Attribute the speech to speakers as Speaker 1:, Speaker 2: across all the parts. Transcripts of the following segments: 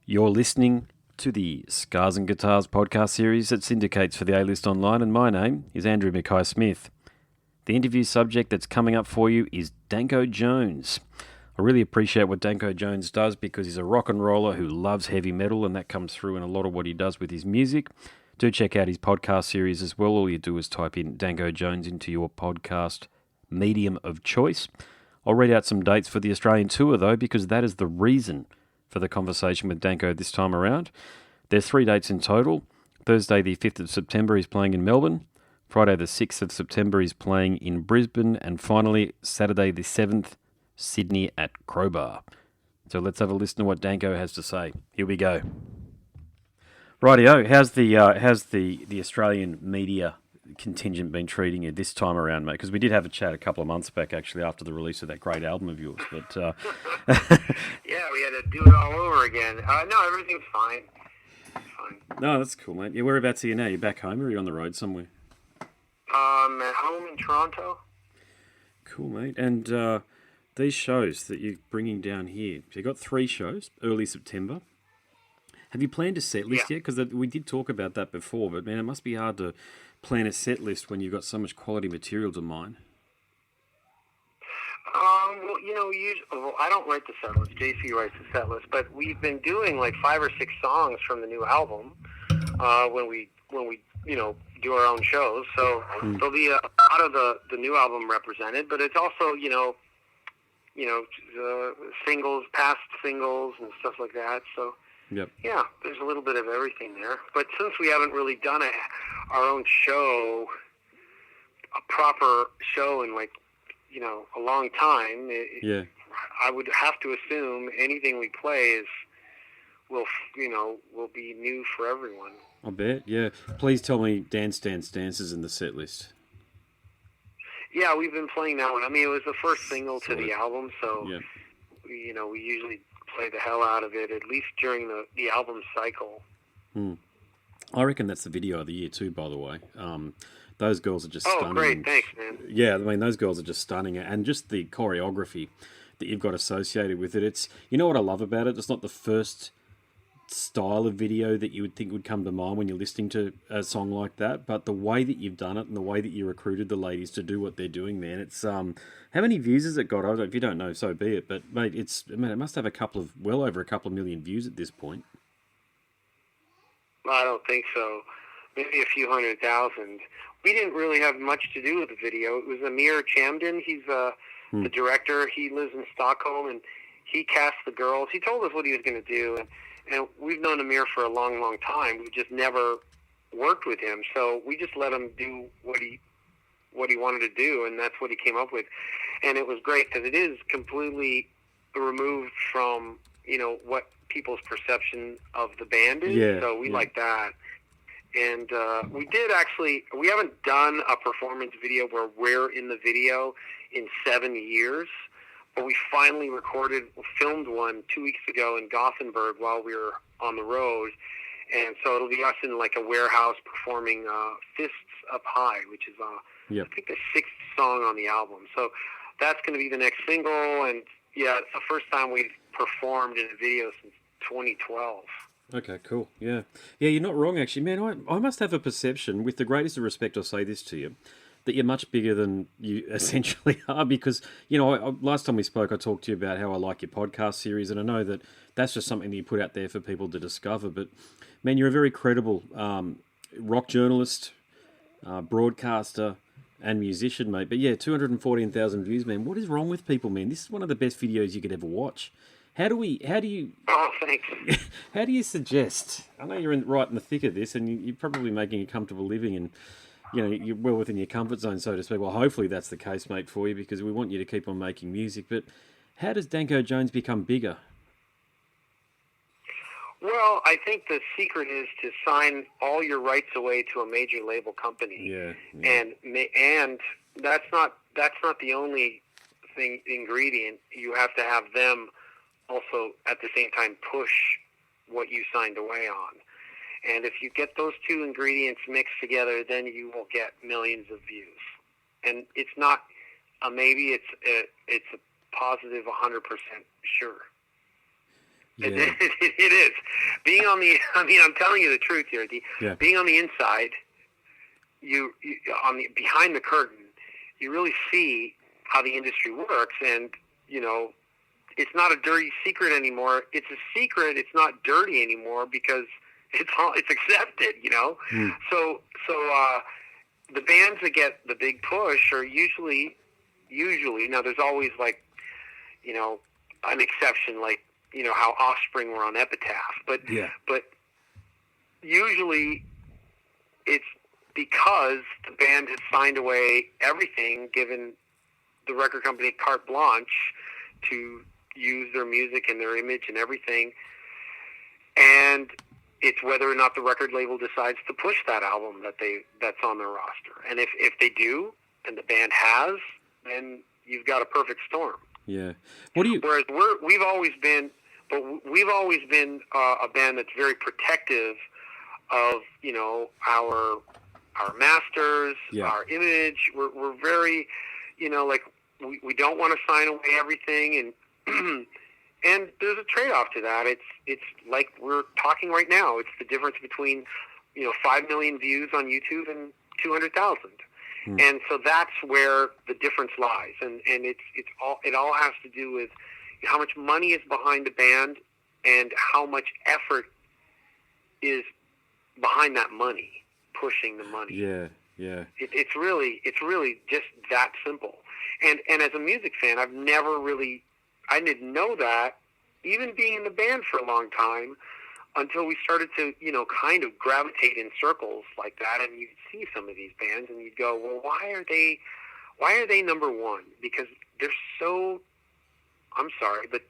Speaker 1: You're listening to the Scars and Guitars podcast series that syndicates for the A-List Online, and my name is Andrew Mackay-Smith. The interview subject that's coming up for you is Danko Jones. I really appreciate what Danko Jones does because he's a rock and roller who loves heavy metal, and that comes through in a lot of what he does with his music. Do check out his podcast series as well. All you do is type in Danko Jones into your podcast medium of choice. I'll read out some dates for the Australian tour, though, because that is the reason for the conversation with Danko this time around. There's 3 dates in total. Thursday the 5th of September he's playing in Melbourne. Friday the 6th of September he's playing in Brisbane. And finally, Saturday the 7th, Sydney at Crowbar. So let's have a listen to what Danko has to say. Here we go. Rightio, how's the Australian media contingent been treating you this time around, mate? Because we did have a chat a couple of months back, actually, after the release of that great album of yours. But
Speaker 2: yeah, we had to do it all over again. No, everything's fine.
Speaker 1: No, that's cool, mate. Yeah, whereabouts are you now? You back home, or are you on the road somewhere?
Speaker 2: At home in Toronto.
Speaker 1: Cool, mate. And these shows that you're bringing down here, so you got 3 shows early September. Have you planned a set list yet? Because we did talk about that before, but man, it must be hard to plan a set list when you've got so much quality material to mine.
Speaker 2: Well, I don't write the set list. JC writes the set list, but we've been doing like 5 or 6 songs from the new album when we do our own shows. So there'll be a lot of the new album represented, but it's also singles, past singles, and stuff like that. So.
Speaker 1: Yep.
Speaker 2: Yeah, there's a little bit of everything there. But since we haven't really done our own show, a proper show in a long time, I would have to assume anything we play will be new for everyone.
Speaker 1: I bet, yeah. Please tell me Dance Dance Dance is in the set list.
Speaker 2: Yeah, we've been playing that one. I mean, it was the first single to the album, so we usually play the hell out of it, at least during the album cycle.
Speaker 1: I reckon that's the video of the year too, by the way. Those girls are just stunning.
Speaker 2: Oh, great. Thanks, man.
Speaker 1: Yeah, I mean, those girls are just stunning. And just the choreography that you've got associated with it. It's, you know what I love about it? It's not the first style of video that you would think would come to mind when you're listening to a song like that, but the way that you've done it and the way that you recruited the ladies to do what they're doing, man, it's how many views has it got? I don't know, if you don't know, so be it, but mate, it must have well over a couple of million views at this point.
Speaker 2: I don't think so. Maybe a few 100,000. We didn't really have much to do with the video. It was Amir Chamden. He's the director. He lives in Stockholm, and he cast the girls. He told us what he was going to do, and we've known Amir for a long, long time. We just never worked with him, so we just let him do what he wanted to do, and that's what he came up with. And it was great because it is completely removed from what people's perception of the band is.
Speaker 1: Yeah,
Speaker 2: so we like that. And we haven't done a performance video where we're in the video in 7 years. But we finally filmed one 2 weeks ago in Gothenburg while we were on the road. And so it'll be us in like a warehouse performing Fists Up High, which is, I think, the 6th song on the album. So that's going to be the next single. And, yeah, it's the first time we've performed in a video since 2012.
Speaker 1: Okay, cool. Yeah. Yeah, you're not wrong, actually. Man, I must have a perception, with the greatest of respect, I'll say this to you, that you're much bigger than you essentially are, because, last time we spoke, I talked to you about how I like your podcast series, and I know that that's just something that you put out there for people to discover, but, man, you're a very credible rock journalist, broadcaster, and musician, mate. But, yeah, 214,000 views, man. What is wrong with people, man? This is one of the best videos you could ever watch. How do you...
Speaker 2: Oh, thanks.
Speaker 1: How do you suggest... I know you're right in the thick of this, and you're probably making a comfortable living, and you're well within your comfort zone, so to speak. Well, hopefully that's the case, mate, for you, because we want you to keep on making music. But how does Danko Jones become bigger?
Speaker 2: Well, I think the secret is to sign all your rights away to a major label company.
Speaker 1: Yeah.
Speaker 2: And that's not the only ingredient. You have to have them also at the same time push what you signed away on. And if you get those 2 ingredients mixed together, then you will get millions of views. And it's not a maybe, it's a positive 100% sure. It, it is. Being on the, I mean, I'm telling you the truth here. Being on the inside, you on the behind the curtain, you really see how the industry works, and it's not a dirty secret anymore. It's a secret. It's not dirty anymore because it's accepted. So the bands that get the big push are usually now. There's always an exception, like how Offspring were on Epitaph, but usually it's because the band has signed away everything, given the record company carte blanche to use their music and their image and everything, and it's whether or not the record label decides to push that album that's on their roster. And if they do, and the band has, then you've got a perfect storm.
Speaker 1: Yeah.
Speaker 2: Whereas we've always been a band that's very protective of our masters, our image. We're very we don't want to sign away everything, and and there's a trade-off to that. It's like we're talking right now. It's the difference between 5 million views on YouTube and 200,000. And so that's where the difference lies, and it all has to do with how much money is behind the band and how much effort is behind that money, pushing the money.
Speaker 1: Yeah.
Speaker 2: It's really just that simple. And as a music fan, I didn't know that, even being in the band for a long time, until we started to, kind of gravitate in circles like that, and you'd see some of these bands, and you'd go, well, why are they number one? Because they're so, I'm sorry, but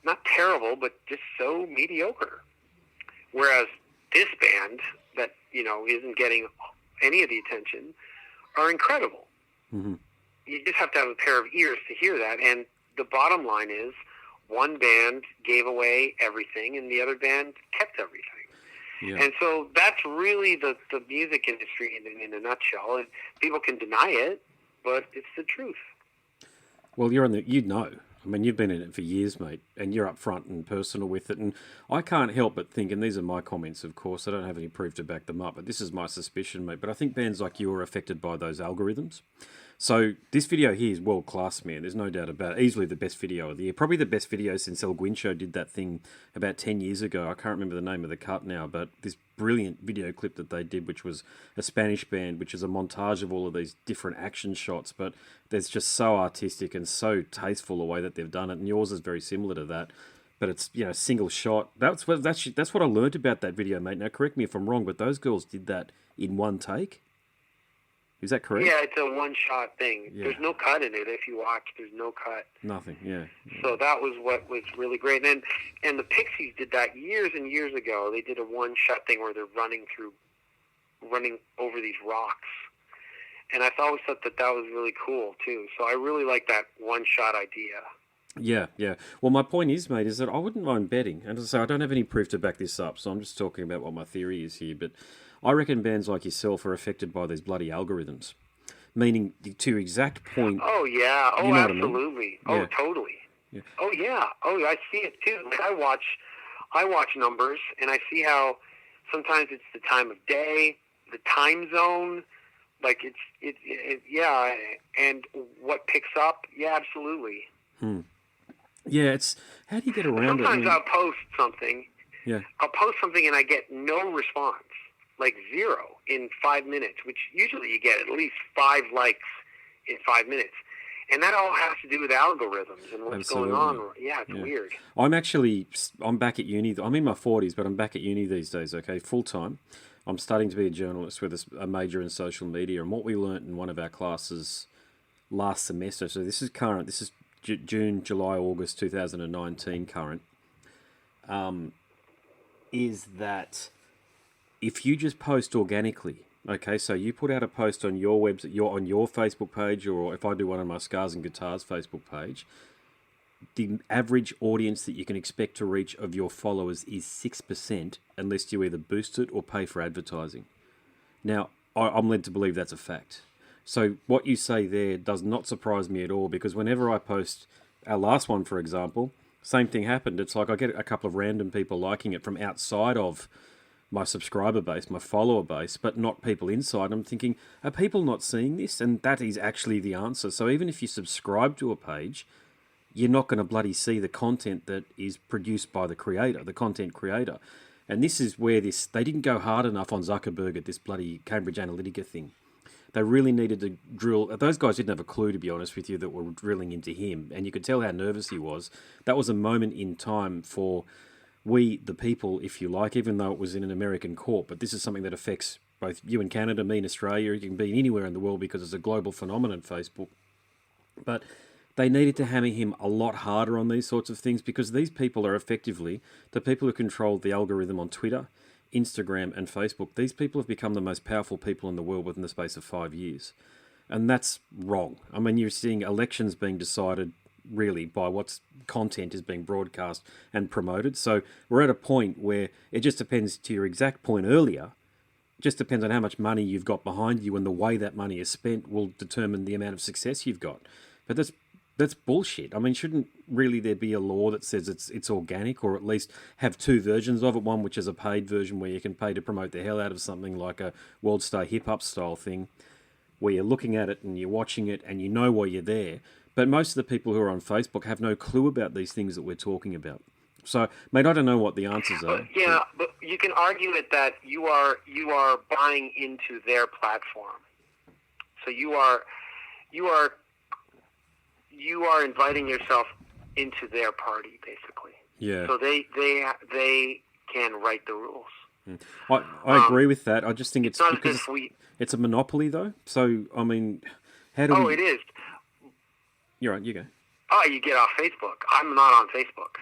Speaker 2: not terrible, but just so mediocre. Whereas this band that, isn't getting any of the attention are incredible. Mm-hmm. You just have to have a pair of ears to hear that, and the bottom line is, one band gave away everything and the other band kept everything. Yeah. And so that's really the music industry in a nutshell. And people can deny it, but it's the truth.
Speaker 1: Well, I mean, you've been in it for years, mate, and you're up front and personal with it. And I can't help but think, and these are my comments, of course, I don't have any proof to back them up, but this is my suspicion, mate. But I think bands like you are affected by those algorithms. So this video here is world class, man. There's no doubt about it. Easily the best video of the year. Probably the best video since El Guincho did that thing about 10 years ago. I can't remember the name of the cut now, but this brilliant video clip that they did, which was a Spanish band, which is a montage of all of these different action shots, but there's just so artistic and so tasteful the way that they've done it. And yours is very similar to that. But it's, single shot. That's what I learned about that video, mate. Now, correct me if I'm wrong, but those girls did that in one take. Is that correct?
Speaker 2: Yeah, it's a one-shot thing. Yeah. There's no cut in it. If you watch, there's no cut.
Speaker 1: Nothing, yeah.
Speaker 2: So that was what was really great. And the Pixies did that years and years ago. They did a one-shot thing where they're running over these rocks. And I always thought that was really cool, too. So I really like that one-shot idea.
Speaker 1: Yeah. Well, my point is, mate, is that I wouldn't mind betting. And so I don't have any proof to back this up, so I'm just talking about what my theory is here. But I reckon bands like yourself are affected by these bloody algorithms. Meaning, to exact point...
Speaker 2: Oh, yeah. Oh, absolutely.
Speaker 1: I mean?
Speaker 2: Oh, totally. Yeah. Oh, yeah. Oh, I see it, too. Like, I watch numbers, and I see how sometimes it's the time of day, the time zone, like yeah, and what picks up. Yeah, absolutely.
Speaker 1: Yeah, how do you get around
Speaker 2: sometimes
Speaker 1: it?
Speaker 2: I'll post something.
Speaker 1: Yeah.
Speaker 2: I'll post something and I get no response, like 0 in 5 minutes, which usually you get at least 5 likes in 5 minutes. And that all has to do with algorithms and what's going on. Yeah, it's weird.
Speaker 1: I'm back at uni. I'm in my 40s, but I'm back at uni these days, okay, full time. I'm starting to be a journalist with a major in social media. And what we learnt in one of our classes last semester, so this is current, this is June, July, August 2019 current, is that if you just post organically, okay, so you put out a post on your website, on your Facebook page, or if I do one on my Scars and Guitars Facebook page, the average audience that you can expect to reach of your followers is 6% unless you either boost it or pay for advertising. Now, I'm led to believe that's a fact. So what you say there does not surprise me at all, because whenever I post our last one, for example, Same thing happened. It's like I get a couple of random people liking it from outside of my subscriber base, my follower base, but not people inside. I'm thinking, are people not seeing this? And that is actually the answer. So even if you subscribe to a page, you're not going to bloody see the content that is produced by the creator, the content creator. And this is where they didn't go hard enough on Zuckerberg at this bloody Cambridge Analytica thing. They really needed to drill. Those guys didn't have a clue, to be honest with you, that were drilling into him. And you could tell how nervous he was. That was a moment in time for we, the people, if you like, even though it was in an American court. But this is something that affects both you in Canada, me in Australia. You can be anywhere in the world because it's a global phenomenon, Facebook. But they needed to hammer him a lot harder on these sorts of things because these people are effectively the people who control the algorithm on Twitter, Instagram and Facebook. These people have become the most powerful people in the world within the space of 5 years. And that's wrong. I mean, you're seeing elections being decided really by what's content is being broadcast and promoted. So we're at a point where it just depends, to your exact point earlier, it just depends on how much money you've got behind you, and the way that money is spent will determine the amount of success you've got. But that's bullshit. I mean, shouldn't really there be a law that says it's organic, or at least have two versions of it? One which is a paid version where you can pay to promote the hell out of something like a World Star Hip Hop style thing, where you're looking at it and you're watching it and you know why you're there. But most of the people who are on Facebook have no clue about these things that we're talking about. So, mate, I don't know what the answers are.
Speaker 2: But you can argue it that you are buying into their platform. So you are inviting yourself into their party, basically.
Speaker 1: Yeah.
Speaker 2: So they can write the rules.
Speaker 1: I agree with that. I just think it's
Speaker 2: not
Speaker 1: because
Speaker 2: as if
Speaker 1: it's a monopoly, though. So, I mean, how do we...
Speaker 2: Oh, it is.
Speaker 1: You're right, you go.
Speaker 2: Oh, you get off Facebook. I'm not on Facebook.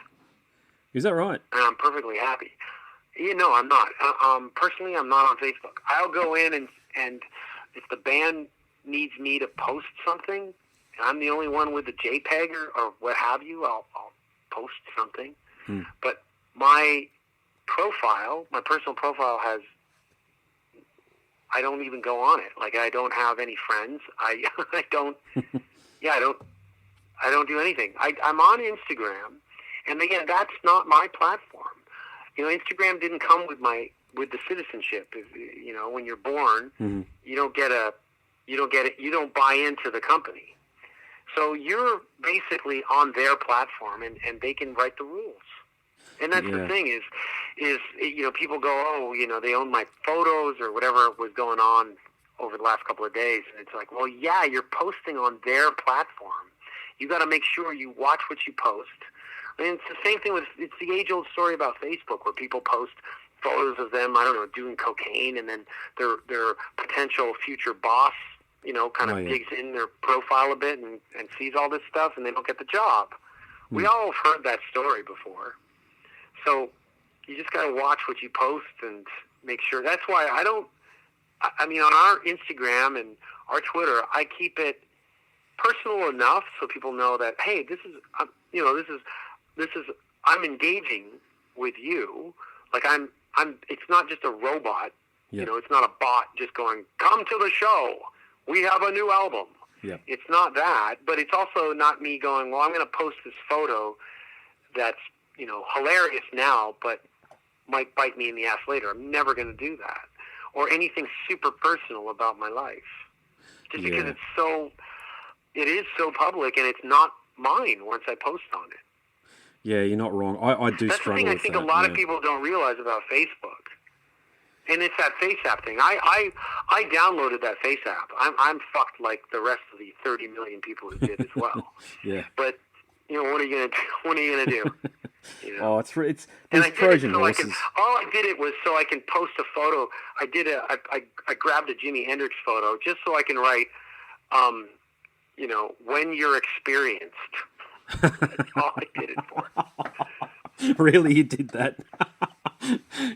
Speaker 1: Is that right?
Speaker 2: And I'm perfectly happy. No, I'm not. Personally, I'm not on Facebook. I'll go in and if the band needs me to post something, and I'm the only one with the JPEG or what have you, I'll post something. But my personal profile I don't even go on it. Like, I don't have any friends. I don't do anything. I'm on Instagram, and again, that's not my platform. Instagram didn't come with the citizenship. When you're born, you don't get it. You don't buy into the company. So you're basically on their platform, and they can write the rules. And that's the thing is people go, oh, they own my photos or whatever was going on over the last couple of days. And it's like, well, yeah, you're posting on their platform. You got to make sure you watch what you post. I mean, it's the same thing it's the age-old story about Facebook where people post photos of them, I don't know, doing cocaine, and then their potential future boss, kind of digs in their profile a bit and sees all this stuff, and they don't get the job. We all have heard that story before. So you just got to watch what you post and make sure. That's why on our Instagram and our Twitter, I keep it personal enough so people know that, hey, this is I'm engaging with you. Like it's not just a robot.
Speaker 1: Yep.
Speaker 2: It's not a bot just going, come to the show. We have a new album.
Speaker 1: Yep.
Speaker 2: It's not that, but it's also not me going, well, I'm going to post this photo that's, hilarious now, but might bite me in the ass later. I'm never going to do that. Or anything super personal about my life. Just because it is so public and it's not mine once I post on it.
Speaker 1: Yeah, you're not wrong. I do
Speaker 2: That's
Speaker 1: struggle with that.
Speaker 2: That's the thing I think a lot of people don't realize about Facebook. And it's that Face app thing. I downloaded that Face app. I'm fucked like the rest of the 30 million people who did as well.
Speaker 1: Yeah.
Speaker 2: But what are you gonna do? What are you gonna do?
Speaker 1: Oh, it's
Speaker 2: and I did it
Speaker 1: Trojan
Speaker 2: so
Speaker 1: horses.
Speaker 2: all I did it was so I can post a photo. I grabbed a Jimi Hendrix photo just so I can write, when you're experienced. That's all I did it for.
Speaker 1: Really, you did that?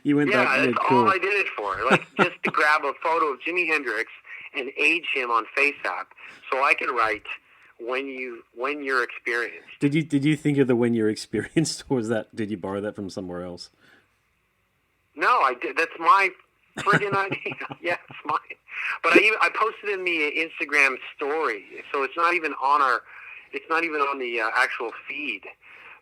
Speaker 1: You went that?
Speaker 2: Yeah, that's
Speaker 1: cool.
Speaker 2: all I did it for. Like just to grab a photo of Jimi Hendrix and age him on FaceApp, so I can write when you're experienced.
Speaker 1: Did you think of the when you're experienced, or did you borrow that from somewhere else?
Speaker 2: No, I did. That's my friggin' idea. Yeah, it's mine. But I posted in the Instagram story, so it's not even on the actual feed.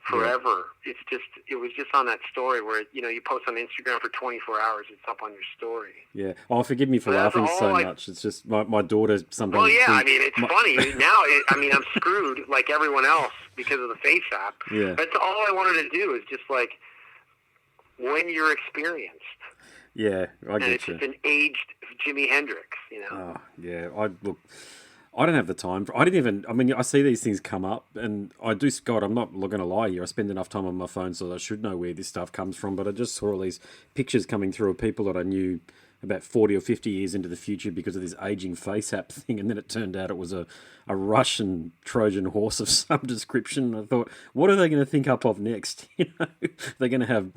Speaker 2: forever. It was just on that story where, you post on Instagram for 24 hours, it's up on your story.
Speaker 1: Yeah. Oh, forgive me for laughing so much. It's just my daughter sometimes...
Speaker 2: Well, yeah, it's funny. Now, I'm screwed like everyone else because of the Face app.
Speaker 1: Yeah.
Speaker 2: That's all I wanted to do is just like, when you're experienced.
Speaker 1: Yeah, I get you.
Speaker 2: And it's just an aged Jimi Hendrix,
Speaker 1: Oh, yeah. I don't have the time for... I see these things come up, and I do, Scott, I'm not going to lie here. I spend enough time on my phone so I should know where this stuff comes from, but I just saw all these pictures coming through of people that I knew about 40 or 50 years into the future because of this aging Face app thing, and then it turned out it was a Russian Trojan horse of some description. I thought, what are they going to think up of next? They're going to have,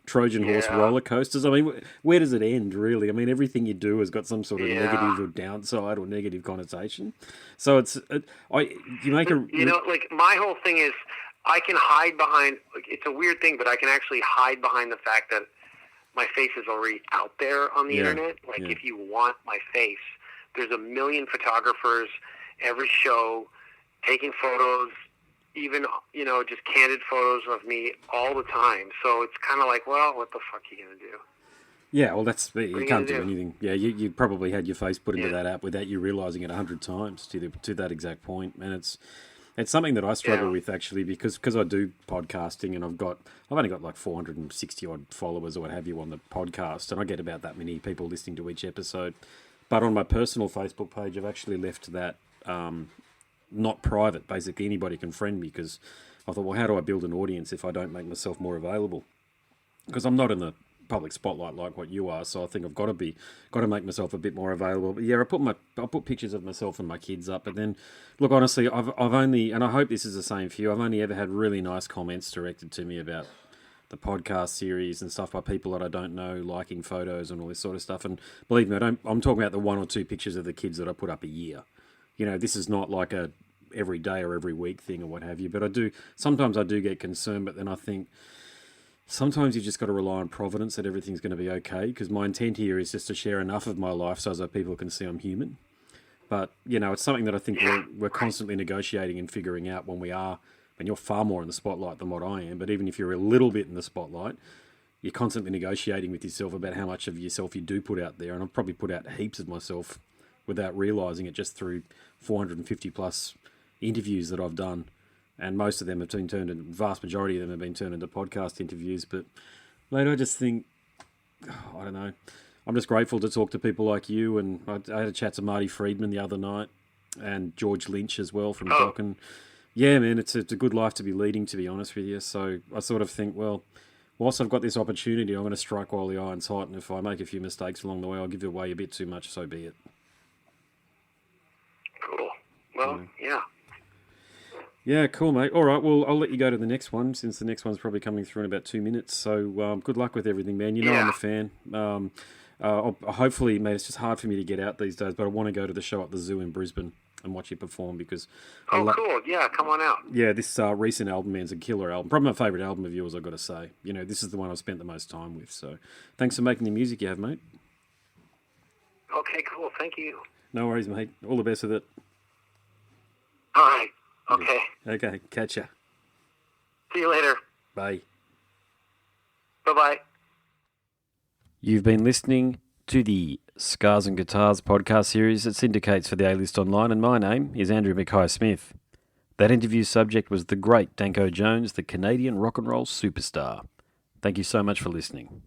Speaker 1: Trojan horse roller coasters. I mean, where does it end, really? I mean, everything you do has got some sort of negative or downside or negative connotation. So you make a...
Speaker 2: my whole thing is I can hide behind, it's a weird thing, but I can actually hide behind the fact that my face is already out there on the internet. If you want my face, there's a million photographers every show taking photos, even, just candid photos of me all the time. So it's kind of like, well, what the fuck are you going to do?
Speaker 1: Yeah, well, you can't do anything. Yeah, you probably had your face put into that app without you realising it 100 times to that exact point. And it's something that I struggle with, actually, because I do podcasting, and I've only got like 460 odd followers or what have you on the podcast, and I get about that many people listening to each episode. But on my personal Facebook page, I've actually left that not private. Basically, anybody can friend me, because I thought, well, how do I build an audience if I don't make myself more available? Because I'm not in the public spotlight like what you are, so I think I've got to make myself a bit more available. But yeah, I put pictures of myself and my kids up, but then look, honestly, I've only, and I hope this is the same for you, I've only ever had really nice comments directed to me about the podcast series and stuff by people that I don't know, liking photos and all this sort of stuff. And believe me, I'm talking about the 1 or 2 pictures of the kids that I put up a year. This is not like a every day or every week thing or what have you, but sometimes I do get concerned, but then I think sometimes you just got to rely on providence that everything's going to be okay, because my intent here is just to share enough of my life so that people can see I'm human. But, it's something that I think we're constantly negotiating and figuring out when you're far more in the spotlight than what I am, but even if you're a little bit in the spotlight, you're constantly negotiating with yourself about how much of yourself you do put out there. And I've probably put out heaps of myself without realising it, just through 450 plus interviews that I've done. And most of them have been turned into, vast majority of them have been turned into podcast interviews. But, mate, I just think, I don't know, I'm just grateful to talk to people like you. And I had a chat to Marty Friedman the other night, and George Lynch as well from Doc. And yeah, man, it's a good life to be leading, to be honest with you. So I sort of think, well, whilst I've got this opportunity, I'm going to strike while the iron's hot. And if I make a few mistakes along the way, I'll give it away a bit too much, so be it.
Speaker 2: Cool. Well, yeah.
Speaker 1: Yeah, cool, mate. All right, well, I'll let you go to the next one, since the next one's probably coming through in about 2 minutes. So good luck with everything, man. I'm a fan. Hopefully, mate, it's just hard for me to get out these days, but I want to go to the show at the Zoo in Brisbane and watch you perform, because...
Speaker 2: cool. Yeah, come on out.
Speaker 1: Yeah, this recent album, man's a killer album. Probably my favourite album of yours, I've got to say. This is the one I've spent the most time with. So thanks for making the music you have, mate.
Speaker 2: Okay, cool. Thank you.
Speaker 1: No worries, mate. All the best with it.
Speaker 2: All right. Okay.
Speaker 1: Okay, catch ya.
Speaker 2: See you later.
Speaker 1: Bye.
Speaker 2: Bye-bye.
Speaker 1: You've been listening to the Scars and Guitars podcast series that syndicates for the A-List Online, and my name is Andrew Mackay-Smith. That interview subject was the great Danko Jones, the Canadian rock and roll superstar. Thank you so much for listening.